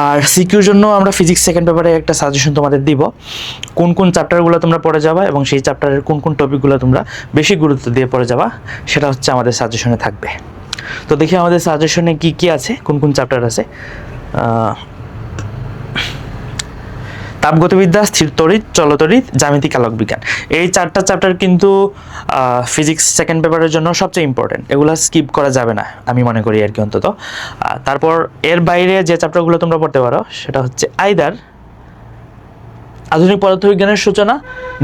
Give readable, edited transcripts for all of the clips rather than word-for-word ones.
আর secure জন্য আমরা physics second পেপারে একটা সাজেশন তোমাদের দিব, কোন কোন চ্যাপ্টারগুলো তোমরা পড়ে যাবা এবং সেই চ্যাপ্টারের কোন কোন টপিকগুলো তোমরা বেশি গুরুত্ব দিয়ে পড়ে যাবা, সেটা হচ্ছে আমাদের সাজেশনে থাকবে। তো দেখি আমাদের সাজেশনে কি কি আছে, কোন কোন চ্যাপ্টার আছে। তাপগতিবিদ্যা, স্থিরতড়িৎ, চলতড়িৎ, জ্যামিতিক আলোক বিজ্ঞান, এই চারটা চ্যাপ্টার কিন্তু ফিজিক্স সেকেন্ড পেপারের জন্য সবচেয়ে ইম্পর্টেন্ট, এগুলো স্কিপ করা যাবে না আমি মনে করি আর কি অন্তত। তারপর এর বাইরে যে চ্যাপ্টারগুলো তোমরা পড়তে পারো সেটা হচ্ছে আইদার আধুনিক পদার্থবিজ্ঞানের সূচনা,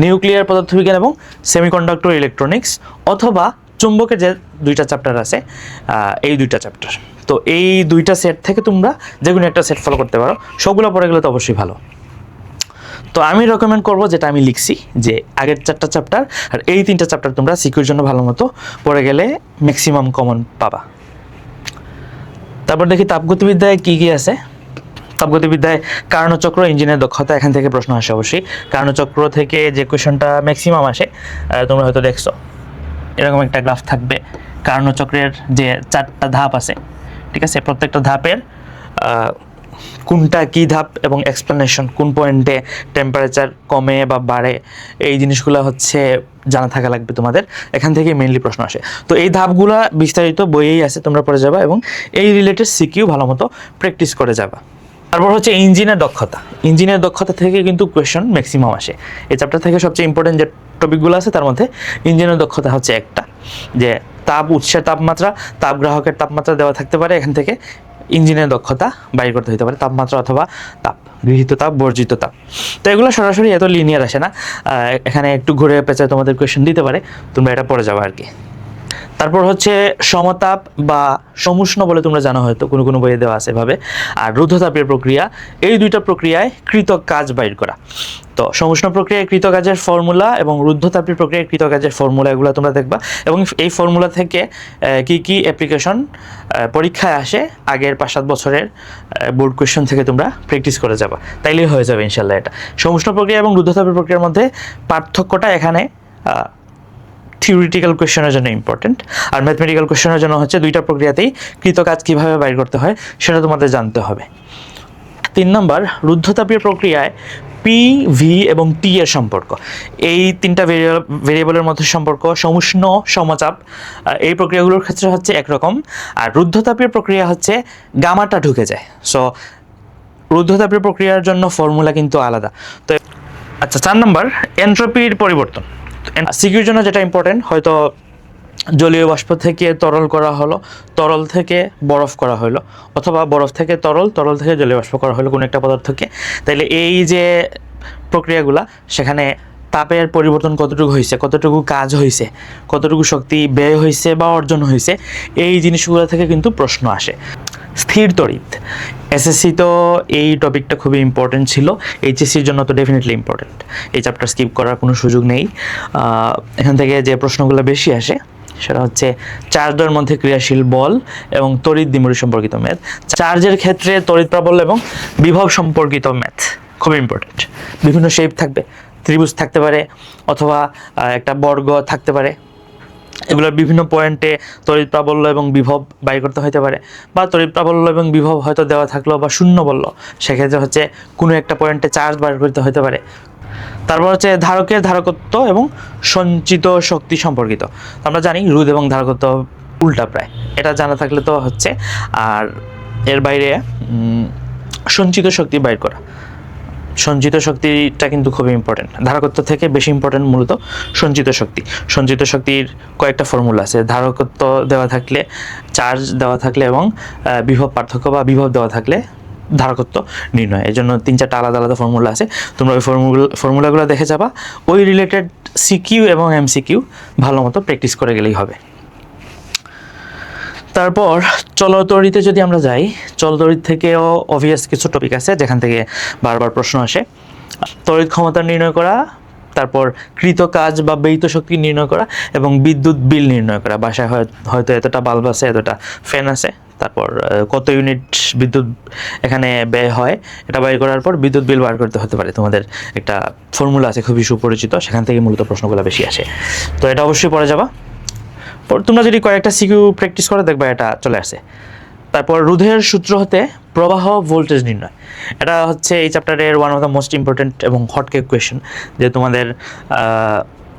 নিউক্লিয়ার পদার্থবিজ্ঞান এবং সেমিকন্ডাক্টর ইলেকট্রনিক্স, অথবা চুম্বকের যে দুইটা চ্যাপ্টার আছে এই দুইটা চ্যাপ্টার। তো এই দুইটা সেট থেকে তোমরা যে কোনো একটা সেট ফলো করতে পারো, সবগুলো পড়ে গেলে তো অবশ্যই ভালো। তো আমি রেকমেন্ড করবো যেটা আমি লিখছি, যে আগের চারটা চ্যাপ্টার আর এই তিনটা চ্যাপ্টার তোমরা সিকিউর জন্য ভালো মতো পড়ে গেলে ম্যাক্সিমাম কমন পাবা। তারপর দেখি তাপগতিবিদ্যায় কী কী আছে। তাপগতিবিদ্যায় কার্ণচক্র, ইঞ্জিনের দক্ষতা, এখান থেকে প্রশ্ন আসে অবশ্যই। কার্ণচক্র থেকে যে কোয়েশনটা ম্যাক্সিমাম আসে তোমরা হয়তো দেখছো, এরকম একটা গ্রাফ থাকবে, কার্ণচক্রের যে চারটা ধাপ আছে, ঠিক আছে, প্রত্যেকটা ধাপের কোনটা কী ধাপ এবং এক্সপ্লেনেশন, কোন পয়েন্টে টেম্পারেচার কমে বা বাড়ে, এই জিনিসগুলো হচ্ছে জানা থাকা লাগবে তোমাদের, এখান থেকে মেইনলি প্রশ্ন আসে। তো এই ধাপগুলো বিস্তারিত বইয়েই আছে, তোমরা পড়ে যাবা এবং এই রিলেটেড সিকিউ ভালো মতো প্র্যাকটিস করে যাবা। তারপর হচ্ছে ইঞ্জিনের দক্ষতা। ইঞ্জিনের দক্ষতা থেকে কিন্তু কোয়েশন ম্যাক্সিমাম আসে। এই চ্যাপ্টার থেকে সবচেয়ে ইম্পর্টেন্ট যে টপিকগুলো আছে তার মধ্যে ইঞ্জিনের দক্ষতা হচ্ছে একটা, যে তাপ উৎসের তাপমাত্রা, তাপ গ্রাহকের তাপমাত্রা দেওয়া থাকতে পারে, এখান থেকে ইঞ্জিনের দক্ষতা বাইর করতে হতে পারে, তাপমাত্রা অথবা তাপ, গৃহীত তাপ, বর্জিত তাপ। তো এগুলো সরাসরি এত লিনিয়ার আসে না, এখানে একটু ঘুরে পেঁচায় তোমাদের কোয়েশন দিতে পারে, তোমরা এটা পড়ে যাবে আর কি। তারপর হচ্ছে সমতাপ বা সমুষ্ণ বলে তোমরা জানো হয়তো, কোনো কোনো বইয়ে দেওয়া আছে এভাবে, আর রুদ্ধতাপীয় প্রক্রিয়া, এই দুইটা প্রক্রিয়ায় কৃত কাজ বাইর করা। তো সমুষ্ণ প্রক্রিয়ায় কৃত কাজের ফর্মুলা এবং রুদ্ধতাপীয় প্রক্রিয়ায় কৃত কাজের ফর্মুলা, এগুলো তোমরা দেখবা এবং এই ফর্মুলা থেকে কি কি অ্যাপ্লিকেশন পরীক্ষায় আসে আগের 5-7 বছরের বোর্ড কোয়েশ্চন থেকে তোমরা প্র্যাকটিস করে যাবা, তাইলেই হয়ে যাবে ইনশাল্লাহ। এটা সমুষ্ণ প্রক্রিয়া এবং রুদ্ধতাপীয় প্রক্রিয়ার মধ্যে পার্থক্যটা এখানে থিওরিটিক্যাল কোয়েশ্চেনের জন্য ইম্পর্টেন্ট, আর ম্যাথমেটিক্যাল কোয়েশ্চেনের জন্য হচ্ছে দুইটা প্রক্রিয়াতেই কৃত কাজ কীভাবে বাইর করতে হয় সেটা তোমাদের জানতে হবে। 3 নম্বর, রুদ্ধতাপীয় প্রক্রিয়ায় পি, ভি এবং টি এর সম্পর্ক, এই তিনটা ভেরিয়েবলের মধ্যে সম্পর্ক সমুষ্ণ, সমচাপ, এই প্রক্রিয়াগুলোর ক্ষেত্রে হচ্ছে একরকম, আর রুদ্ধতাপীয় প্রক্রিয়া হচ্ছে গামাটা ঢুকে যায়। সো রুদ্ধতাপীয় প্রক্রিয়ার জন্য ফর্মুলা কিন্তু আলাদা। তো আচ্ছা, 4 নম্বর, এন্ট্রপির পরিবর্তন। সিকিউর জন্য যেটা ইম্পর্টেন্ট, হয়তো জলীয় বাষ্প থেকে তরল করা হলো, তরল থেকে বরফ করা হলো, অথবা বরফ থেকে তরল, তরল থেকে জলীয় বাষ্প করা হলো কোনো একটা পদার্থকে, তাইলে এই যে প্রক্রিয়াগুলা, সেখানে তাপের পরিবর্তন কতটুকু হয়েছে, কতটুকু কাজ হয়েছে, কতটুকু শক্তি ব্যয় হয়েছে বা অর্জন হয়েছে, এই জিনিসগুলো থেকে কিন্তু প্রশ্ন আসে। স্থির তড়িৎ, এসএসসি তো এই টপিকটা খুবই ইম্পর্টেন্ট ছিল, এইচএসসির জন্য তো ডেফিনেটলি ইম্পর্টেন্ট, এই চ্যাপ্টার স্কিপ করার কোনো সুযোগ নেই। এখান থেকে যে প্রশ্নগুলো বেশি আসে সেটা হচ্ছে চার্জের মধ্যে ক্রিয়াশীল বল এবং তড়িৎ দ্বিমুখী সম্পর্কিত ম্যাথ, চার্জের ক্ষেত্রে তড়িৎ প্রাবল্য এবং বিভব সম্পর্কিত ম্যাথ খুবই ইম্পর্টেন্ট। বিভিন্ন শেপ থাকবে, ত্রিভুজ থাকতে পারে অথবা একটা বর্গ থাকতে পারে, এগুলোর বিভিন্ন পয়েন্টে তড়িৎ প্রাবল্য এবং বিভব বাইর করতে হতে পারে, বা তড়িৎ প্রাবল্য এবং বিভব হয়তো দেওয়া থাকলো বা শূন্য বললো, সেক্ষেত্রে হচ্ছে কোনো একটা পয়েন্টে চার্জ বাইর করতে হতে পারে। তারপর হচ্ছে ধারকের ধারকত্ব এবং সঞ্চিত শক্তি সম্পর্কিত, আমরা জানি রোধ এবং ধারকত্ব উল্টা প্রায়, এটা জানা থাকলে তো হচ্ছে। আর এর বাইরে সঞ্চিত শক্তি বাইর করা, সঞ্চিত শক্তিটা কিন্তু খুবই ইম্পর্টেন্ট, ধারকত্ব থেকে বেশি ইম্পর্টেন্ট মূলত সঞ্চিত শক্তি। সঞ্চিত শক্তির কয়েকটা ফর্মুলা আছে, ধারকত্ব দেওয়া থাকলে, চার্জ দেওয়া থাকলে এবং বিভব পার্থক্য বা বিভব দেওয়া থাকলে ধারকত্ব নির্ণয়, এই জন্য 3-4টা আলাদা আলাদা ফর্মুলা আছে, তোমরা ওই ফর্মুলাগুলো দেখে যাবা, ওই রিলেটেড সিকিউ এবং এমসিকিউ ভালো মতো প্র্যাকটিস করে গেলেই হবে। তারপর চলতড়িতে যদি আমরা যাই, চলতড়িৎ থেকেও অবভিয়াস কিছু টপিক আছে যেখান থেকে বারবার প্রশ্ন আসে। তড়িৎ ক্ষমতা নির্ণয় করা, তারপর কৃত কাজ বা ব্যয়িত শক্তি নির্ণয় করা এবং বিদ্যুৎ বিল নির্ণয় করা, বাসায় হয়তো এতটা বাল্ব আছে, এতটা ফ্যান আছে, তারপর কত ইউনিট বিদ্যুৎ এখানে ব্যয় হয়, এটা বাইর করার পর বিদ্যুৎ বিল বার করতে হতে পারে, তোমাদের একটা ফর্মুলা আছে খুবই সুপরিচিত, সেখান থেকে মূলত প্রশ্নগুলো বেশি আসে। তো এটা অবশ্যই পড়ে যাবা, তোমরা যদি কয়েকটা সিকিউ প্র্যাকটিস করে দেখবা এটা চলে আসে। তারপর রোধের সূত্র হতে প্রবাহ ভোল্টেজ নির্ণয়, এটা হচ্ছে এই চ্যাপ্টারের one of the most important এবং হটকেক কোয়েশ্চেন, যে তোমাদের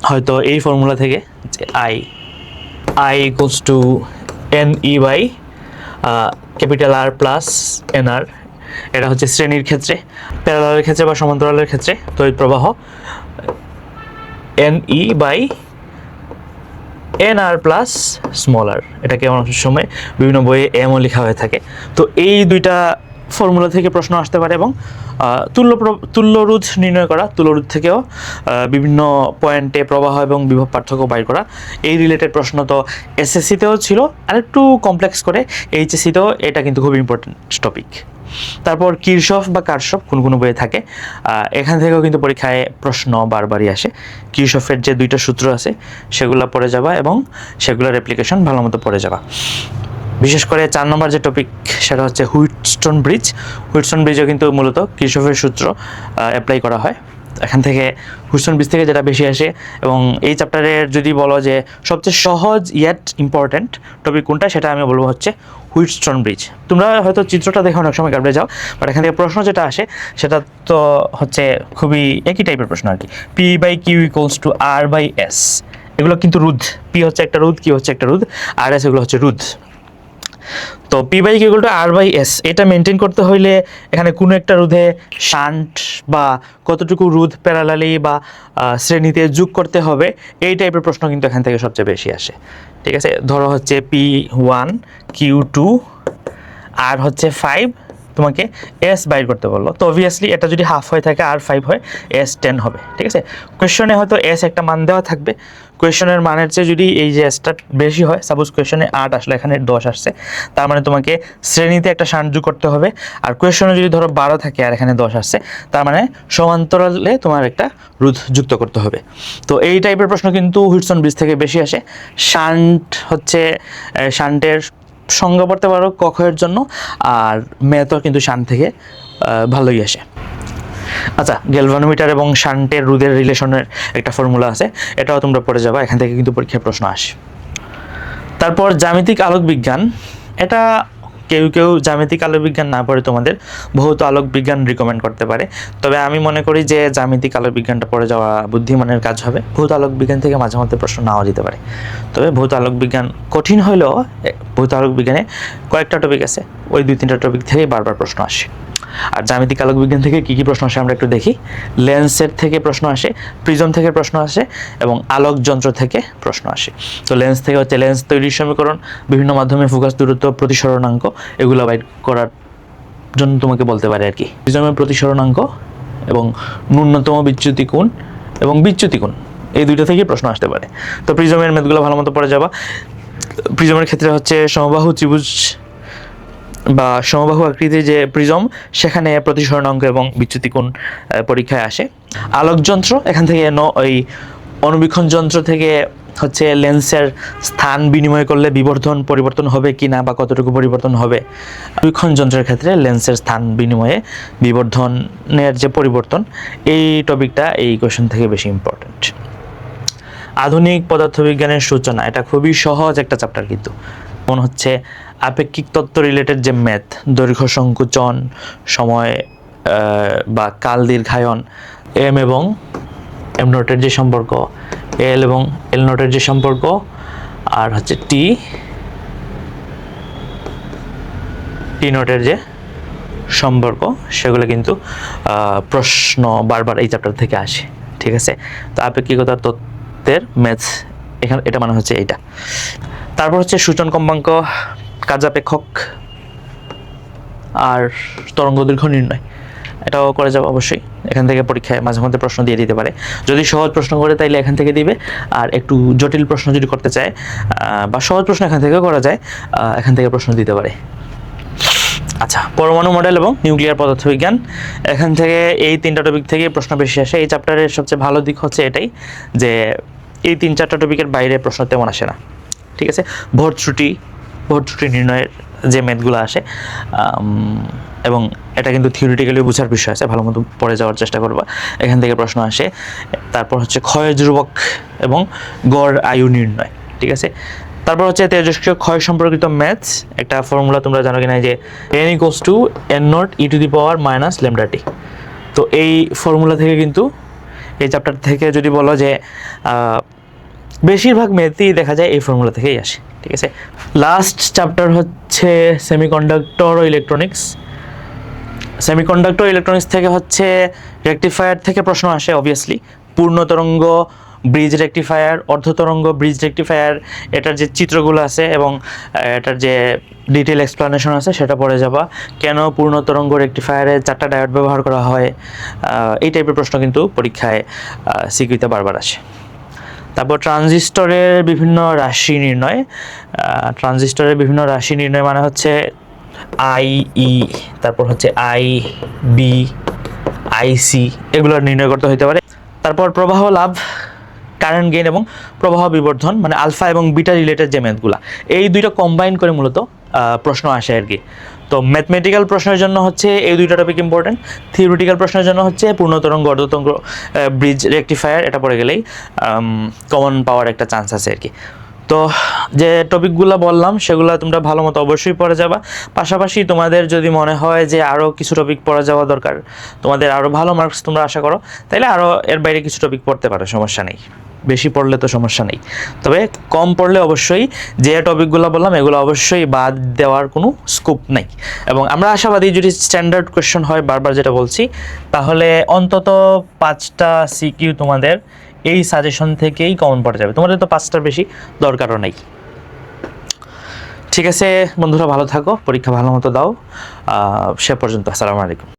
হয়তো এই ফর্মুলা থেকে যে I equals to N E by capital R plus N R, এটা হচ্ছে শ্রেণীর ক্ষেত্রে, প্যারালালের ক্ষেত্রে বা সমান্তরালের ক্ষেত্রে তড়িৎ প্রবাহ N E by N R plus small R, এটাকে অনেক সময় বিভিন্ন বইয়ে এমও লেখা হয়ে থাকে। তো এই দুইটা ফর্মুলা থেকে প্রশ্ন আসতে পারে, এবং তুল্যরোধ নির্ণয় করা, তুল্যরোধ থেকেও বিভিন্ন পয়েন্টে প্রবাহ এবং বিভব পার্থক্য বাইর করা, এই রিলেটেড প্রশ্ন তো এসএসসিতেও ছিল, আর একটু কমপ্লেক্স করে এইচএসসিতেও এটা কিন্তু খুব ইম্পর্টেন্ট টপিক। তারপর কিরশফ বা কারশফ কোন বইয়ে থাকে, এখান থেকেও কিন্তু পরীক্ষায় প্রশ্ন বারবারই আসে। কিরশফের যে দুইটা সূত্র আছে সেগুলো পড়ে যাবা এবং সেগুলোর অ্যাপ্লিকেশন ভালো মতো পড়ে যাবা। বিশেষ করে 4 নম্বর যে টপিক সেটা হচ্ছে হুইটস্টোন ব্রিজ। হুইটস্টোন ব্রিজও কিন্তু মূলত কিরশফের সূত্র অ্যাপ্লাই করা হয়। এখান থেকে হুইটস্টোন ব্রিজ থেকে যেটা বেশি আসে, এবং এই চ্যাপ্টারের যদি বলো যে সবচেয়ে সহজ ইয়েট ইম্পর্ট্যান্ট টপিক কোনটা, সেটা আমি বলবো হচ্ছে হুইটস্টোন ব্রিজ। তোমরা হয়তো চিত্রটা দেখে অনেক সময় ঘাবড়ে যাও, বাট এখান থেকে প্রশ্ন যেটা আসে সেটা তো হচ্ছে খুবই একই টাইপের প্রশ্ন আর কি। P by Q equals to R by S, এগুলো কিন্তু রোধ। পি হচ্ছে একটা রোধ, কিউ হচ্ছে একটা রোধ, আর এস এগুলো হচ্ছে রোধ। তো P by Q equal to R by S, এটা মেনটেন করতে হইলে এখানে কোনো একটা রোধে শান্ট বা কতটুকু রোধ প্যারালালি বা শ্রেণীতে যোগ করতে হবে, এই টাইপের প্রশ্ন কিন্তু এখান থেকে সবচেয়ে বেশি আসে। ঠিক আছে, ধরো হচ্ছে P1 Q2 আর হচ্ছে 5, তোমাকে এস বাইর করতে বললো, তো অবভিয়াসলি এটা যদি হাফ হয়ে থাকে আর 5 হয়, এস 10 হবে। ঠিক আছে, কোয়েশ্চনে হয়তো এস একটা মান দেওয়া থাকবে, কোয়েশ্চনের মানের চেয়ে যদি এই যে এসটা বেশি হয়, সাপোজ কোয়েশ্চনে 8 আসলে এখানে 10 আসছে, তার মানে তোমাকে শ্রেণীতে একটা শান্ট যোগ করতে হবে। আর কোয়েশ্চনে যদি ধরো 12 থাকে আর এখানে 10 আসছে, তার মানে সমান্তরালে তোমার একটা রোধ যুক্ত করতে হবে। তো এই টাইপের প্রশ্ন কিন্তু হুইটস্টোন ব্রিজ থেকে বেশি আসে। শান্ট হচ্ছে শান্টের সংজ্ঞা পড়তে পারো কখের জন্য, আর ম্যাথও কিন্তু শান্ট থেকে ভালোই আসে। আচ্ছা, গ্যালভানোমিটার এবং শান্টের রোধের রিলেশনের একটা ফর্মুলা আছে, এটাও তোমরা পড়ে যাবা, এখান থেকে কিন্তু পরীক্ষার প্রশ্ন আসে। তারপর জ্যামিতিক আলোক বিজ্ঞান, এটা কেউ জ্যামিতিক আলোক বিজ্ঞান না পড়ে তোমাদের ভৌত আলোক বিজ্ঞান রিকমেন্ড করতে পারে, তবে আমি মনে করি যে জ্যামিতিক আলোক বিজ্ঞানটা পড়ে যাওয়া বুদ্ধিমানের কাজ হবে। ভৌত আলোক বিজ্ঞান থেকে মাঝে মধ্যে প্রশ্ন নাও দিতে পারে, তবে ভৌত আলোক বিজ্ঞান কঠিন হলেও ভৌত আলোক বিজ্ঞানে কয়েকটা টপিক আছে, ওই 2-3টা টপিক থেকেই বারবার প্রশ্ন আসে। আর জ্যামিতিক আলোক বিজ্ঞান থেকে কী কী প্রশ্ন আসে আমরা একটু দেখি। লেন্সের থেকে প্রশ্ন আসে, প্রিজম থেকে প্রশ্ন আসে, এবং আলোক যন্ত্র থেকে প্রশ্ন আসে। তো লেন্স থেকে হচ্ছে লেন্স তৈরির সমীকরণ, বিভিন্ন মাধ্যমে ফোকাস দূরত্ব, প্রতিসরণাঙ্ক, এগুলো বাইর করার জন্য তোমাকে বলতে পারে আর কি। প্রিজমের প্রতিসরণাঙ্ক এবং ন্যূনতম বিচ্যুতি কোণ এবং বিচ্যুতি কোণ, এই দুইটা থেকেই প্রশ্ন আসতে পারে। তো প্রিজমের ম্যাথগুলো ভালো মতো পড়ে যাবা। প্রিজমের ক্ষেত্রে হচ্ছে সমবাহু ত্রিভুজ বা সমবাহু আকৃতির যে প্রিজম, সেখানে প্রতিসরণাঙ্ক এবং বিচ্যুতি কোণ পরীক্ষায় আসে। আলোকযন্ত্র, এখান থেকে ওই অনুবীক্ষণ যন্ত্র থেকে হচ্ছে লেন্সের স্থান বিনিময় করলে বিবর্ধন পরিবর্তন হবে কি না বা কতটুকু পরিবর্তন হবে। অনুবীক্ষণ যন্ত্রের ক্ষেত্রে লেন্সের স্থান বিনিময়ে বিবর্ধনের যে পরিবর্তন, এই টপিকটা এই কোয়েশ্চেন থেকে বেশি ইম্পর্টেন্ট। আধুনিক পদার্থবিজ্ঞানের সূচনা, এটা খুবই সহজ একটা চ্যাপ্টার, কিন্তু মনে হচ্ছে আপেক্ষিক তত্ত্ব রিলেটেড যে ম্যাথ, দৈর্ঘ্য সংকুচন, সময় বা কাল দীর্ঘায়ন, এম এবং এম নটের যে সম্পর্ক, এল এবং এল নটের যে সম্পর্ক, আর হচ্ছে টি নটের যে সম্পর্ক, সেগুলো কিন্তু প্রশ্ন বারবার এই চ্যাপ্টার থেকে আসে। ঠিক আছে, তো আপেক্ষিকতার তত্ত্বের ম্যাথ এখানে এটা মানে হচ্ছে এইটা। তারপর হচ্ছে সূচন কম্পাঙ্ক, কার্যাপেক্ষক, আর তরঙ্গ দৈর্ঘ্য নির্ণয়, এটাও করে যাবে অবশ্যই। এখান থেকে পরীক্ষায় মাঝে মধ্যে প্রশ্ন দিয়ে দিতে পারে, যদি সহজ প্রশ্ন করে তাইলে এখান থেকে দিবে, আর একটু জটিল প্রশ্ন যদি করতে চায় বা সহজ প্রশ্ন এখান থেকেও করা যায়, এখান থেকে প্রশ্ন দিতে পারে। আচ্ছা, পরমাণু মডেল এবং নিউক্লিয়ার পদার্থবিজ্ঞান, এখান থেকে এই 3টা টপিক থেকে প্রশ্ন বেশি আসে। এই চ্যাপ্টারের সবচেয়ে ভালো দিক হচ্ছে এটাই যে এই 3-4টা টপিকের বাইরে প্রশ্ন তেমন আসে না। ঠিক আছে, ভোট ত্রুটি নির্ণয়ের যে ম্যাথগুলো আসে, এবং এটা কিন্তু থিওরিটিক্যালি বোঝার বিষয় আছে, ভালো মতো পড়ে যাওয়ার চেষ্টা করবা, এখান থেকে প্রশ্ন আসে। তারপর হচ্ছে ক্ষয় ধ্রুবক এবং গড় আয়ু নির্ণয়। ঠিক আছে, তারপর হচ্ছে তেজস্ক্রিয় ক্ষয় সম্পর্কিত ম্যাথস, একটা ফর্মুলা তোমরা জানো কিনা, যে n equals to n naught E to the power minus lambda T. তো এই ফর্মুলা থেকে কিন্তু এই চ্যাপ্টার থেকে যদি বলো যে বেশিরভাগ ম্যাথই দেখা যায় এই ফর্মুলা থেকেই আসে, ঠিক আছে। লাস্ট চ্যাপ্টার হচ্ছে সেমিকন্ডাক্টর ও ইলেকট্রনিক্স। সেমিকন্ডাক্টর ইলেকট্রনিক্স থেকে হচ্ছে রেকটিফায়ার থেকে প্রশ্ন আসে অবভিয়াসলি, পূর্ণ তরঙ্গ ব্রিজ রেকটিফায়ার, অর্ধতরঙ্গ ব্রিজ রেকটিফায়ার, এটার যে চিত্রগুলো আছে এবং এটার যে ডিটেল এক্সপ্লানেশন আছে সেটা পড়ে যাবা। কেন পূর্ণ তরঙ্গ রেকটিফায়ারে 4টা ডায়োড ব্যবহার করা হয়, এই টাইপের প্রশ্ন কিন্তু পরীক্ষায় সিকিউতে বারবার আসে। তারপর ট্রানজিস্টরের বিভিন্ন রাশি নির্ণয়। ট্রানজিস্টরের বিভিন্ন রাশি নির্ণয় মানে হচ্ছে আই ই, তারপর হচ্ছে আই বি, আইসি, এগুলো নির্ণয় করতে হতে পারে। তারপর প্রবাহ লাভ, কারেন্ট গেইন এবং প্রবাহ বিবর্ধন, মানে আলফা এবং বিটা রিলেটেড যে ম্যাথগুলো, এই দুইটা কম্বাইন করে মূলত প্রশ্ন আসে আর কি। তো ম্যাথমেটিক্যাল প্রশ্নের জন্য হচ্ছে এই দুইটা টপিক ইম্পর্টেন্ট, থিওরিটিক্যাল প্রশ্নের জন্য হচ্ছে পূর্ণতরঙ্গ অর্ধতরঙ্গ ব্রিজ রেকটিফায়ার, এটা পড়ে গেলেই কমন পাওয়ার একটা চান্স আছে আর কি। তো যে টপিকগুলো বললাম সেগুলো তোমরা ভালো মতো অবশ্যই পড়ে যাবা। পাশাপাশি তোমাদের যদি মনে হয় যে আরও কিছু টপিক পড়া যাওয়া দরকার, তোমাদের আরও ভালো মার্কস তোমরা আশা করো, তাইলে আরও এর বাইরে কিছু টপিক পড়তে পারো, সমস্যা নেই। বেশি পড়লে তো সমস্যা নেই, তবে কম পড়লে অবশ্যই যে টপিকগুলো বললাম এগুলো অবশ্যই বাদ দেওয়ার কোনো স্কোপ নেই। এবং আমরা আশাবাদী যদি স্ট্যান্ডার্ড কোয়েশ্চন হয়, বারবার যেটা বলছি, তাহলে অন্তত 5টা সিকিউ তোমাদের এই সাজেশন থেকেই কমন পড়ে যাবে, তোমাদের তো 5টার বেশি দরকারও নেই। ঠিক আছে বন্ধুরা, ভালো থাকো, পরীক্ষা ভালো মতো দাও। সে পর্যন্ত আসসালামু আলাইকুম।